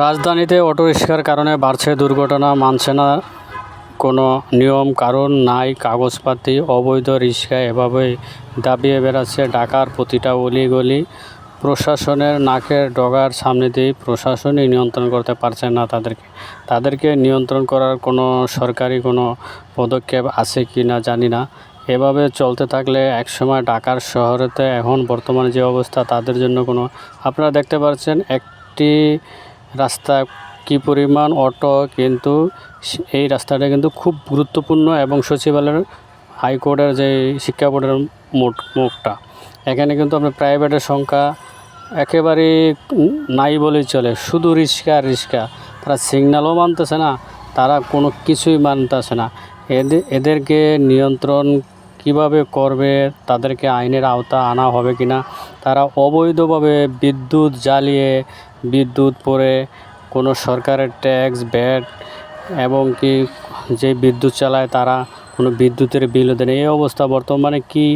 রাজধানীতে অটোরিকশার কারণে বাড়ছে দুর্ঘটনা, মানছে না কোনো নিয়ম কারণ নাই কাগজপাতি, অবৈধ রিকশা এভাবেই দাবিয়ে বেড়াচ্ছে ঢাকার প্রতিটা অলিগলি। প্রশাসনের নাকের ডগার সামনে দিয়েই প্রশাসনই নিয়ন্ত্রণ করতে পারছে না তাদেরকে নিয়ন্ত্রণ করার কোনো সরকারি কোনো পদক্ষেপ আছে কি না জানি না। এভাবে চলতে থাকলে একসময় ঢাকার শহরেতে এখন বর্তমানে যে অবস্থা তাদের জন্য কোনো, আপনারা দেখতে পাচ্ছেন একটি রাস্তা কি পরিমাণ অটো, কিন্তু এই রাস্তাটা কিন্তু খুব গুরুত্বপূর্ণ এবং সচিবালয়ের হাইকোর্টের যে শিক্ষা বোর্ডের মুখটা, এখানে কিন্তু আপনার প্রাইভেটের সংখ্যা একেবারেই নাই বলেই চলে, শুধু রিক্সা আর রিক্সা। তারা সিগন্যালও মানতেছে না, তারা কোনো কিছুই মানতেছে না। এদেরকে নিয়ন্ত্রণ কিভাবে করবে, তাদেরকে আইনের আওতা আনা হবে কি না। তারা অবৈধভাবে বিদ্যুৎ জ্বালিয়ে, বিদ্যুৎ পরে কোনো সরকারের ট্যাক্স ভ্যাট এবং কি যে বিদ্যুৎ চালায় তারা কোনো বিদ্যুতের বিলও দেয় না। এই অবস্থা বর্তমানে কি